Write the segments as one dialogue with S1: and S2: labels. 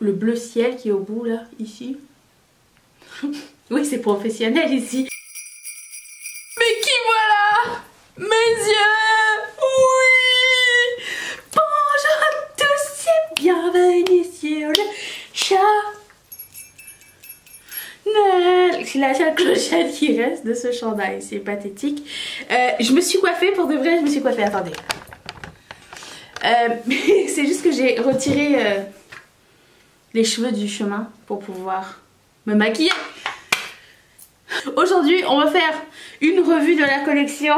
S1: le bleu ciel qui est au bout là, ici. Oui, c'est professionnel ici. Mais qui voilà? Mes yeux! Oui! Bonjour à tous et bienvenue sur le chat. C'est la seule clochette qui reste de ce chandail, c'est pathétique. Je me suis coiffée, pour de vrai, je me suis coiffée, attendez. C'est juste que j'ai retiré les cheveux du chemin pour pouvoir me maquiller. Aujourd'hui, on va faire une revue de la collection.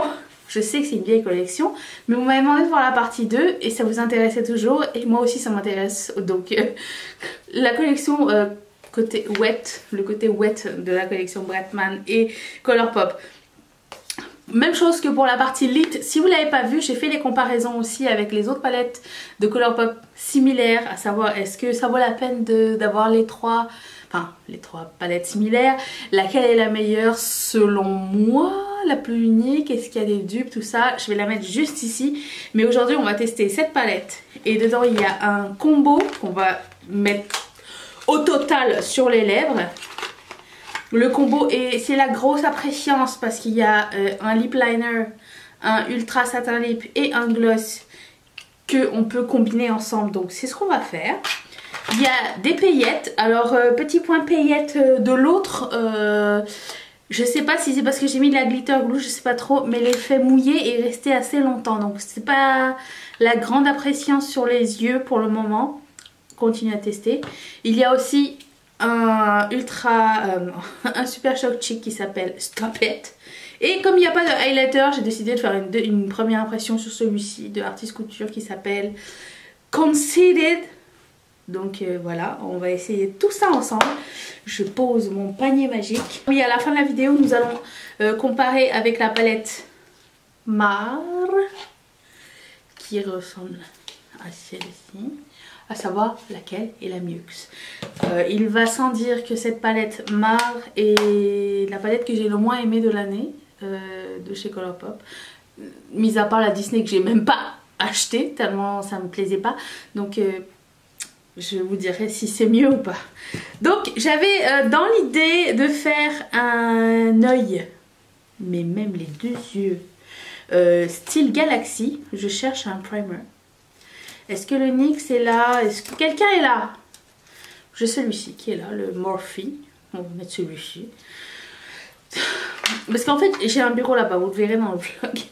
S1: Je sais que c'est une vieille collection, mais vous m'avez demandé de voir la partie 2 et ça vous intéressait toujours et moi aussi ça m'intéresse. Donc la collection côté wet, le côté wet de la collection Bretman et Colourpop. Même chose que pour la partie lit, si vous ne l'avez pas vu, j'ai fait les comparaisons aussi avec les autres palettes de Colourpop similaires, à savoir est-ce que ça vaut la peine d'avoir les trois palettes similaires, laquelle est la meilleure selon moi, la plus unique, est-ce qu'il y a des dupes, tout ça, je vais la mettre juste ici. Mais aujourd'hui on va tester cette palette et dedans il y a un combo qu'on va mettre au total sur les lèvres. Le combo, et c'est la grosse appréciance parce qu'il y a un lip liner, un ultra satin lip et un gloss qu'on peut combiner ensemble. Donc c'est ce qu'on va faire. Il y a des paillettes. Alors petit point paillettes de l'autre. Je sais pas si c'est parce que j'ai mis de la glitter glue, je sais pas trop. Mais l'effet mouillé est resté assez longtemps. Donc c'est pas la grande appréciance sur les yeux pour le moment. Continue à tester. Il y a aussi un super shock cheek qui s'appelle Stop It. Et comme il n'y a pas de highlighter, j'ai décidé de faire une première impression sur celui-ci de Artist Couture qui s'appelle Conceited. Donc voilà, on va essayer tout ça ensemble. Je pose mon panier magique. Oui, à la fin de la vidéo, nous allons comparer avec la palette Mar qui ressemble à celle-ci. À savoir laquelle est la mieux. Il va sans dire que cette palette Mar est la palette que j'ai le moins aimée de l'année de chez Colourpop. Mis à part la Disney que j'ai même pas achetée tellement ça me plaisait pas. Donc je vous dirai si c'est mieux ou pas. Donc j'avais dans l'idée de faire un œil, mais même les deux yeux, style Galaxy. Je cherche un primer. Est-ce que le NYX est là? Est-ce que quelqu'un est là? J'ai celui-ci qui est là, le Morphe. On va mettre celui-ci. Parce qu'en fait, j'ai un bureau là-bas, vous le verrez dans le vlog.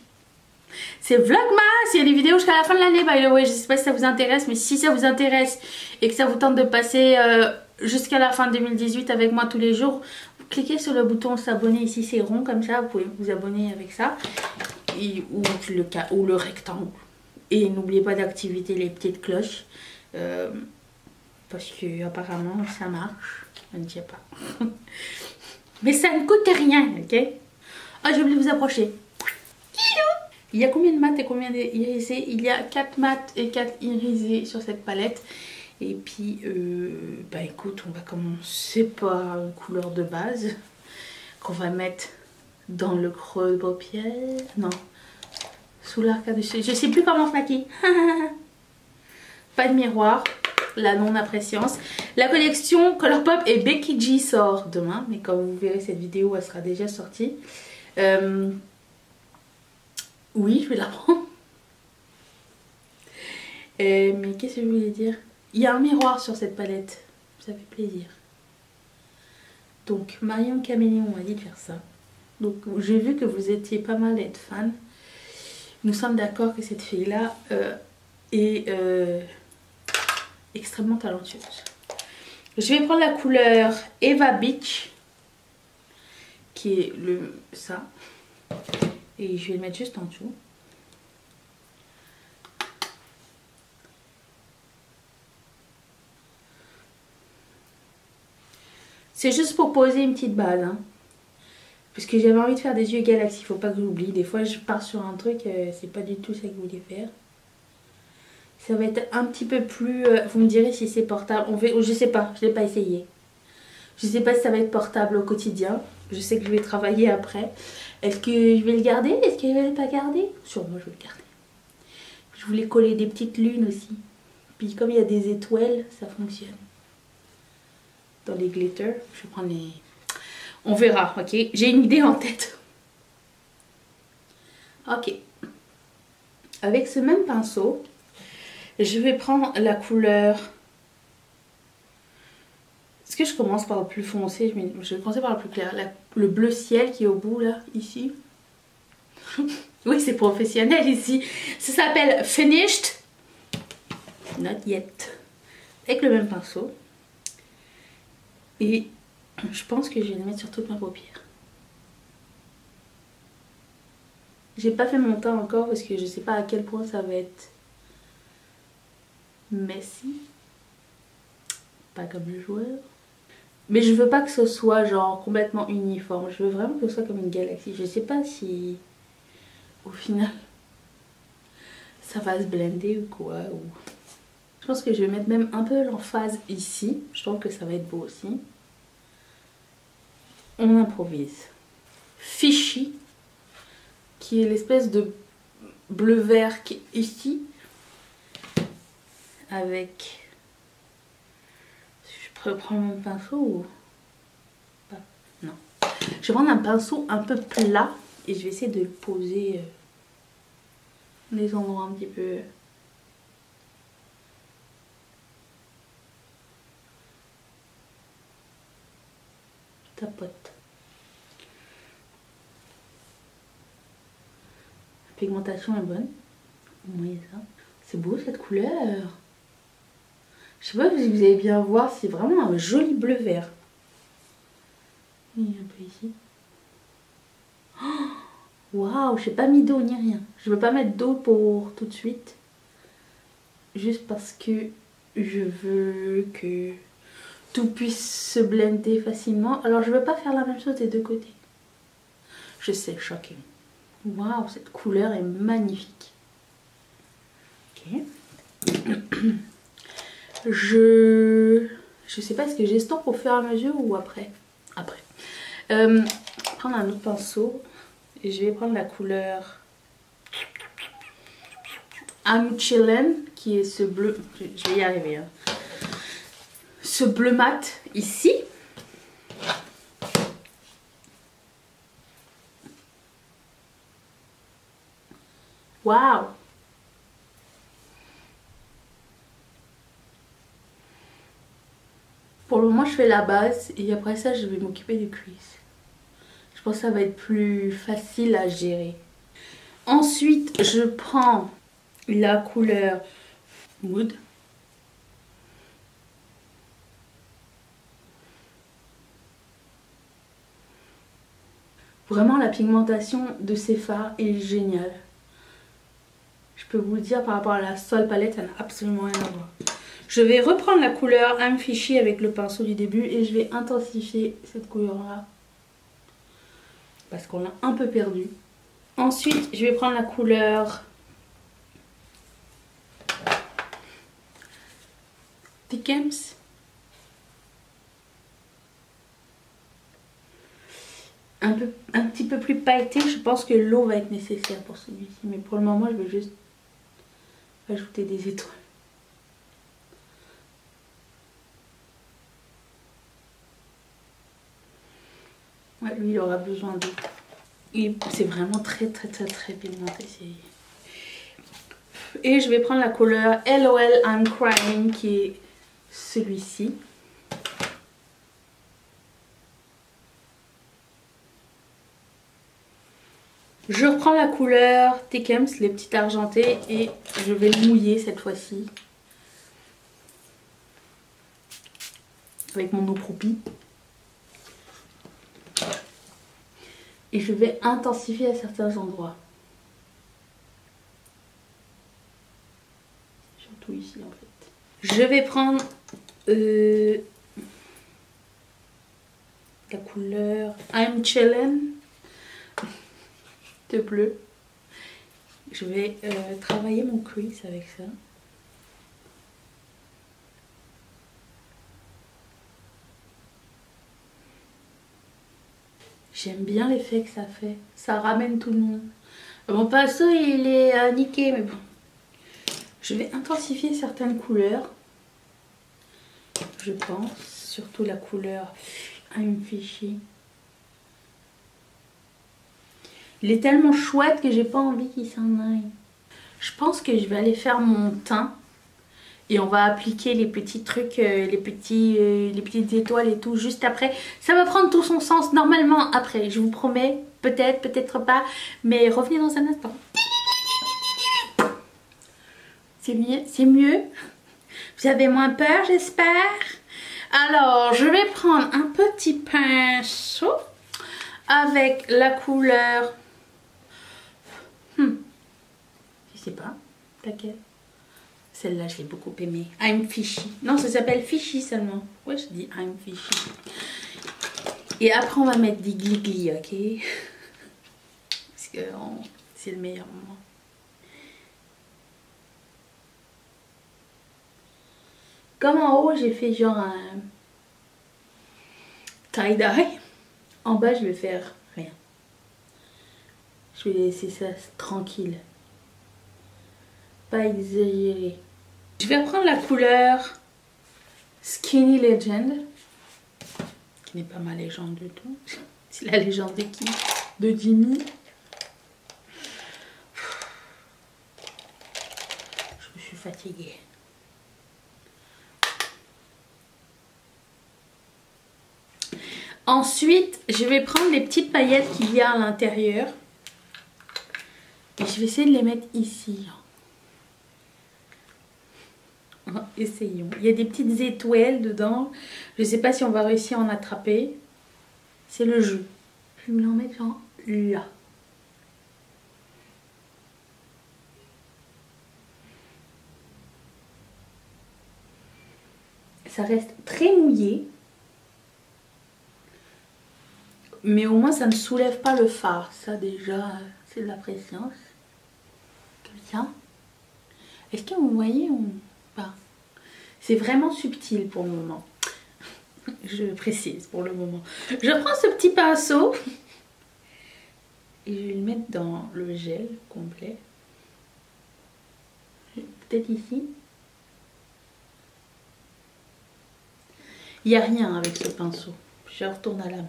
S1: C'est Vlogmas, il y a des vidéos jusqu'à la fin de l'année, by the way. Je sais pas si ça vous intéresse, mais si ça vous intéresse et que ça vous tente de passer jusqu'à la fin 2018 avec moi tous les jours, vous cliquez sur le bouton s'abonner ici, c'est rond comme ça, vous pouvez vous abonner avec ça. Ou le rectangle. Et n'oubliez pas d'activer les petites cloches. Parce que apparemment ça marche. Je ne sais pas. Mais ça ne coûte rien, ok? Ah, j'ai oublié de vous approcher. Il y a combien de mat et combien d'irisés? Il y a 4 mat et 4 irisés sur cette palette. Et puis, bah écoute, on va commencer par une couleur de base. Qu'on va mettre dans le creux de paupière. Non. Sous l'arcade du soleil. Je sais plus comment on se maquille. Pas de miroir. La non-appréciance. La collection Colourpop et Becky G sort demain. Mais quand vous verrez cette vidéo, elle sera déjà sortie. Oui, je vais la prendre. Mais qu'est-ce que je voulais dire? Il y a un miroir sur cette palette. Ça fait plaisir. Donc, Marion Caméléon m'a dit de faire ça. Donc, j'ai vu que vous étiez pas mal être fan. Nous sommes d'accord que cette fille-là est extrêmement talentueuse. Je vais prendre la couleur Eva Beach, qui est ça. Et je vais le mettre juste en dessous. C'est juste pour poser une petite base. Hein. Parce que j'avais envie de faire des yeux Galaxy, faut pas que j'oublie. Des fois je pars sur un truc, c'est pas du tout ça que je voulais faire. Ça va être un petit peu plus... vous me direz si c'est portable. Je sais pas, je l'ai pas essayé. Je sais pas si ça va être portable au quotidien. Je sais que je vais travailler après. Est-ce que je vais le garder? Est-ce que je vais pas garder? Sûrement je vais le garder. Je voulais coller des petites lunes aussi. Puis comme il y a des étoiles, ça fonctionne. dans les glitters. Je vais prendre les... On verra, ok? J'ai une idée en tête. Ok. Avec ce même pinceau, je vais prendre la couleur... Est-ce que je commence par le plus foncé? Je vais commencer par le plus clair. Le bleu ciel qui est au bout, là, ici. Oui, c'est professionnel ici. Ça s'appelle Finished. Not yet. Avec le même pinceau. Et je pense que je vais le mettre sur toutes mes paupières. J'ai pas fait mon teint encore parce que je sais pas à quel point ça va être messy. Pas comme le joueur. Mais je veux pas que ce soit genre complètement uniforme. Je veux vraiment que ce soit comme une galaxie. Je sais pas si au final ça va se blender ou quoi. Je pense que je vais mettre même un peu l'emphase ici. Je trouve que ça va être beau aussi. On improvise. Fishy, qui est l'espèce de bleu-vert qui est ici. Avec... Je peux prendre mon pinceau ou pas? Non. Je vais prendre un pinceau un peu plat et je vais essayer de le poser les endroits un petit peu... tapote. La pigmentation est bonne. Vous voyez ça? C'est beau cette couleur. Je sais pas si vous allez bien voir, c'est vraiment un joli bleu vert. Oui, un peu ici. Waouh, j'ai pas mis d'eau ni rien. Je veux pas mettre d'eau pour tout de suite. Juste parce que je veux que tout puisse se blender facilement. Alors je veux pas faire la même chose des deux côtés. Je sais, shocking. Waouh, cette couleur est magnifique. Ok. Je sais pas, est-ce que j'estompe au fur et à mesure ou après? Après. Prendre un autre pinceau et je vais prendre la couleur I'm Chillin', qui est ce bleu. Je vais y arriver. Hein. Ce bleu mat ici. Waouh! Pour le moment, je fais la base et après ça, je vais m'occuper du crease. Je pense que ça va être plus facile à gérer. Ensuite, je prends la couleur Mood. Vraiment, la pigmentation de ces fards est géniale. Je peux vous le dire, par rapport à la seule palette, ça n'a absolument rien à voir. Je vais reprendre la couleur I'm Fishy avec le pinceau du début et je vais intensifier cette couleur-là. Parce qu'on l'a un peu perdu. Ensuite, je vais prendre la couleur Thickums. Un petit peu plus pailleté. Je pense que l'eau va être nécessaire pour celui-ci. Mais pour le moment, je vais juste ajouter des étoiles. Ouais, lui, il aura besoin d'eau. Et c'est vraiment très pigmenté. Et je vais prendre la couleur LOL I'm Crying, qui est celui-ci. Je reprends la couleur Thickums, les petites argentées, et je vais le mouiller cette fois-ci. Avec mon eau propie. Et je vais intensifier à certains endroits. Surtout ici en fait. Je vais prendre la couleur I'm Chillin' de bleu. Je vais travailler mon crease avec ça. J'aime bien l'effet que ça fait. Ça ramène tout le monde. Mon pinceau il est niqué mais bon. Je vais intensifier certaines couleurs. Je pense. surtout la couleur. Ah, il me fait chier. Il est tellement chouette que j'ai pas envie qu'il s'en aille. Je pense que je vais aller faire mon teint. Et on va appliquer les petits trucs, les petites étoiles et tout juste après. Ça va prendre tout son sens normalement après. Je vous promets. Peut-être, peut-être pas. Mais revenez dans un instant. C'est mieux, c'est mieux. Vous avez moins peur, j'espère. Alors, je vais prendre un petit pinceau avec la couleur. Je sais pas, laquelle. Celle-là, je l'ai beaucoup aimée. I'm Fishy. Non, ça s'appelle Fishy seulement. Ouais, je dis I'm Fishy. Et après, on va mettre des glis-glis, ok? Parce que c'est le meilleur moment. Comme en haut, j'ai fait genre un tie-dye. En bas, je vais faire rien. Je vais laisser ça tranquille. Pas exagéré. Je vais prendre la couleur Skinny Legend. Qui n'est pas ma légende du tout. C'est la légende de qui? De Jimmy. Je suis fatiguée. Ensuite, je vais prendre les petites paillettes qu'il y a à l'intérieur. Et je vais essayer de les mettre ici. Essayons. Il y a des petites étoiles dedans. Je ne sais pas si on va réussir à en attraper. C'est le jeu. Je vais me en mettre genre là. Ça reste très mouillé. Mais au moins ça ne soulève pas le fard. Ça déjà, c'est de la présence. Comme ça. Est-ce que vous voyez ou pas? C'est vraiment subtil pour le moment. Je précise pour le moment. Je prends ce petit pinceau. Et je vais le mettre dans le gel complet. Peut-être ici. Il n'y a rien avec ce pinceau. Je retourne à la main.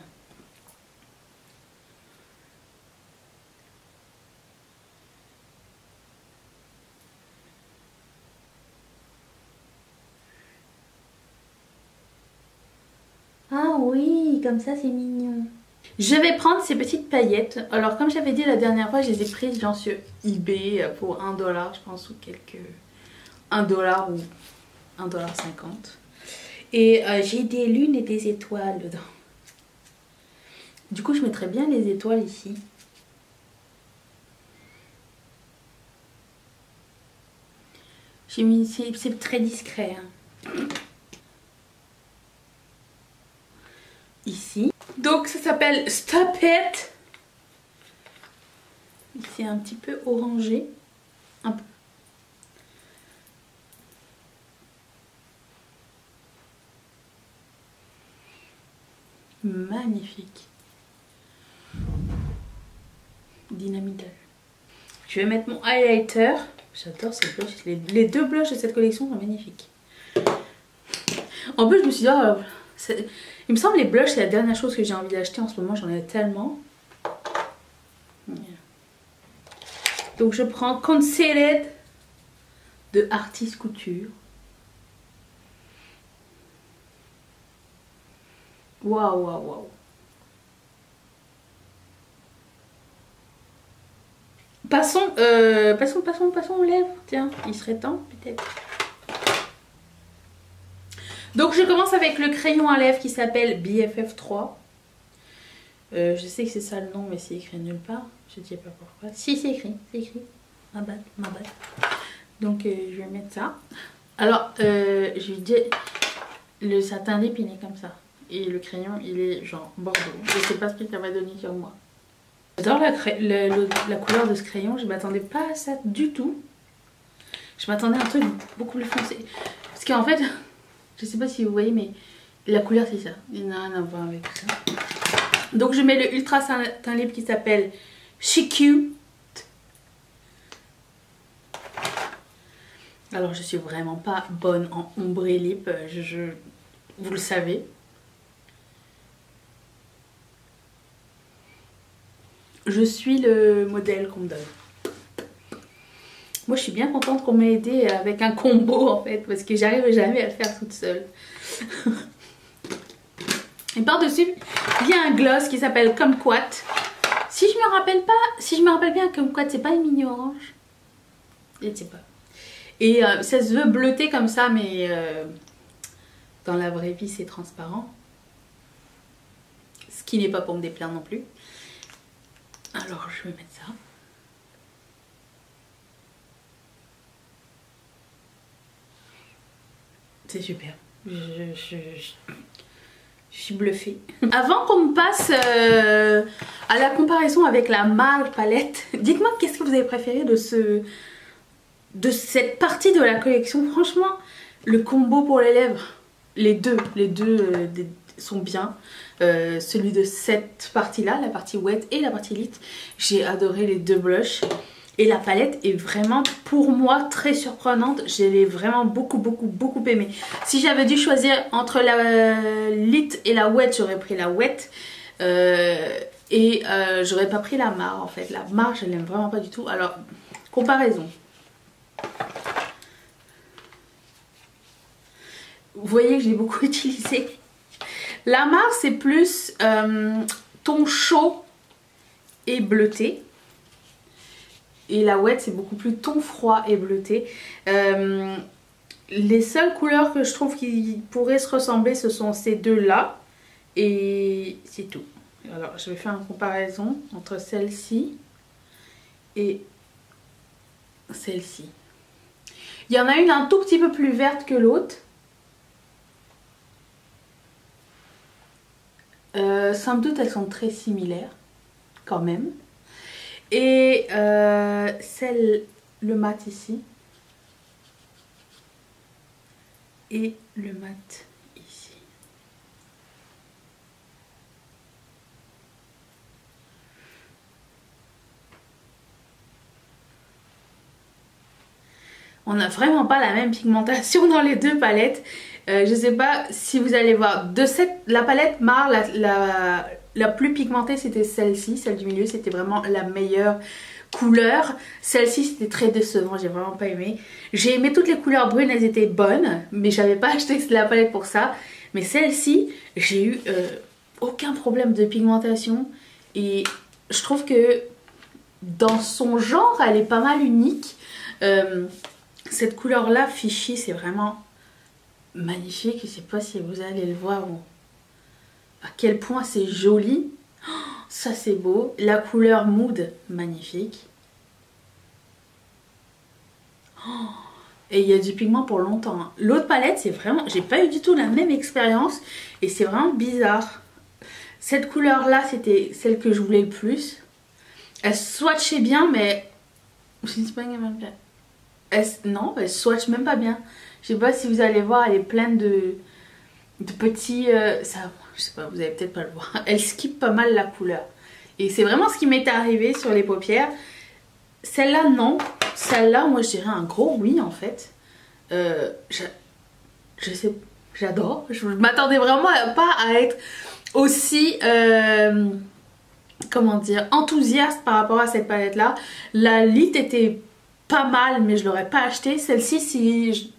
S1: Ah oui, comme ça c'est mignon. Je vais prendre ces petites paillettes. Alors comme j'avais dit la dernière fois, je les ai prises genre sur eBay pour 1 $, je pense, ou quelques... 1 $ ou 1,50 $. Et j'ai des lunes et des étoiles dedans. Du coup, je mettrais bien les étoiles ici. J'ai mis... C'est très discret. Hein. Ici. Donc ça s'appelle Stop It. C'est un petit peu orangé. Un peu. Magnifique. Dynamital. Je vais mettre mon highlighter. J'adore ces blushs. Les deux blushs de cette collection sont magnifiques. En plus, je me suis dit, oh, il me semble les blushs, c'est la dernière chose que j'ai envie d'acheter en ce moment. J'en ai tellement. Donc, je prends Concealed de Artist Couture. Waouh, waouh, waouh. Passons aux lèvres. Tiens, il serait temps peut-être. Donc je commence avec le crayon à lèvres qui s'appelle BFF3. Je sais que c'est ça le nom, mais c'est écrit nulle part. Je ne sais pas pourquoi. Si, c'est écrit, c'est écrit. Ma bad. Donc je vais mettre ça. Alors, je vais dire, le satin lip il est comme ça. Et le crayon il est genre bordeaux. Je sais pas ce que ça va donner sur moi. J'adore la couleur de ce crayon. Je m'attendais pas à ça du tout. Je m'attendais à un truc beaucoup plus foncé. Parce qu'en fait, je sais pas si vous voyez, mais la couleur c'est ça. Il n'a rien à voir avec ça. Donc je mets le Ultra Satin Lip qui s'appelle She Cute. Alors je suis vraiment pas bonne en ombre lip. vous le savez. Je suis le modèle qu'on me donne. Moi je suis bien contente qu'on m'ait aidé avec un combo en fait, parce que j'arrive jamais à le faire toute seule. Et par-dessus, il y a un gloss qui s'appelle Kumquat. Si je me rappelle bien, Kumquat c'est pas une mini orange. Je ne sais pas. Et ça se veut bleuter comme ça, mais dans la vraie vie c'est transparent. Ce qui n'est pas pour me déplaire non plus. Alors je vais mettre ça. C'est super. Je suis bluffée. Avant qu'on me passe à la comparaison avec la Mar palette, dites-moi qu'est-ce que vous avez préféré de cette partie de la collection. Franchement, le combo pour les lèvres, les deux sont bien. Celui de cette partie-là, la partie wet et la partie lit, j'ai adoré les deux blushs. Et la palette est vraiment, pour moi, très surprenante. Je l'ai vraiment beaucoup aimée. Si j'avais dû choisir entre la lit et la wet, j'aurais pris la wet. J'aurais pas pris la Mar en fait. La Mar, je l'aime vraiment pas du tout. Alors, comparaison. Vous voyez que j'ai beaucoup utilisé. La Mar, c'est plus ton chaud et bleuté. Et la wet c'est beaucoup plus ton froid et bleuté. Les seules couleurs que je trouve qui pourraient se ressembler, ce sont ces deux là. Et c'est tout. Alors je vais faire une comparaison entre celle-ci et celle-ci. Il y en a une un tout petit peu plus verte que l'autre. Sans doute elles sont très similaires quand même. Et le mat ici et le mat ici. On n'a vraiment pas la même pigmentation dans les deux palettes. Je sais pas si vous allez voir. La palette Mar, la plus pigmentée c'était celle-ci, celle du milieu, c'était vraiment la meilleure couleur. Celle-ci c'était très décevant, j'ai vraiment pas aimé. J'ai aimé toutes les couleurs brunes, elles étaient bonnes, mais j'avais pas acheté la palette pour ça. Mais celle-ci, j'ai eu aucun problème de pigmentation et je trouve que dans son genre, elle est pas mal unique. Cette couleur-là, Fichy, c'est vraiment magnifique. Je sais pas si vous allez le voir ou à quel point c'est joli. Oh, ça c'est beau. La couleur Mood, magnifique. Oh, et il y a du pigment pour longtemps. Hein. L'autre palette, c'est vraiment... J'ai pas eu du tout la même expérience. Et c'est vraiment bizarre. Cette couleur-là, c'était celle que je voulais le plus. Elle swatchait bien, mais... Non, elle swatch même pas bien. Je sais pas si vous allez voir, elle est pleine de petits... ça, je sais pas, vous allez peut-être pas le voir. Elle skip pas mal la couleur. Et c'est vraiment ce qui m'est arrivé sur les paupières. Celle-là, non. Celle-là, moi, je dirais un gros oui, en fait. Je sais, j'adore. Je m'attendais vraiment pas à être aussi... comment dire, enthousiaste par rapport à cette palette-là. La lit était pas mal, mais je l'aurais pas acheté. Celle-ci,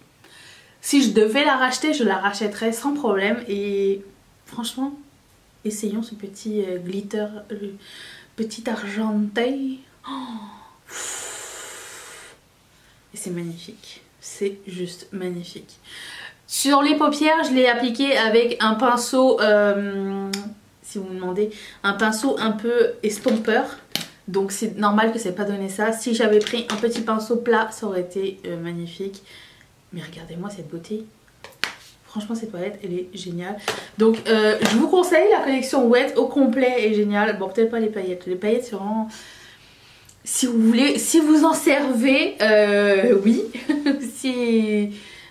S1: si je devais la racheter, je la rachèterais sans problème. Et franchement, essayons ce petit glitter, petit argenté. Oh. Et c'est magnifique. C'est juste magnifique. Sur les paupières, je l'ai appliqué avec un pinceau, si vous me demandez, un pinceau un peu estompeur. Donc c'est normal que ça n'ait pas donné ça. Si j'avais pris un petit pinceau plat, ça aurait été magnifique. Mais regardez-moi cette beauté. Franchement, cette palette, elle est géniale. Donc je vous conseille la collection Wet au complet est géniale. Bon, peut-être pas les paillettes. Les paillettes, c'est vraiment... Si vous voulez, si vous en servez, oui. Si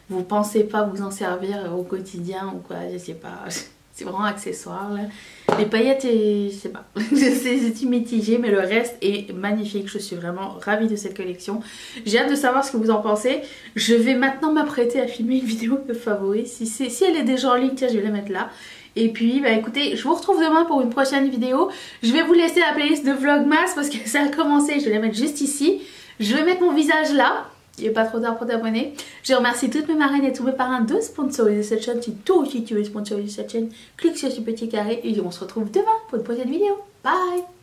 S1: vous pensez pas vous en servir au quotidien ou quoi, je sais pas. c'est vraiment accessoire là. Les paillettes, je sais pas, c'est mitigé, mais le reste est magnifique. Je suis vraiment ravie de cette collection. J'ai hâte de savoir ce que vous en pensez. Je vais maintenant m'apprêter à filmer une vidéo de favoris. Si elle est déjà en ligne, tiens, je vais la mettre là. Et puis, bah écoutez, je vous retrouve demain pour une prochaine vidéo. Je vais vous laisser la playlist de Vlogmas parce que ça a commencé. Je vais la mettre juste ici. Je vais mettre mon visage là. Il n'est pas trop tard pour t'abonner. Je remercie toutes mes marraines et tous mes parrains de sponsoriser cette chaîne. Si toi aussi tu veux sponsoriser cette chaîne, clique sur ce petit carré et on se retrouve demain pour une prochaine vidéo. Bye!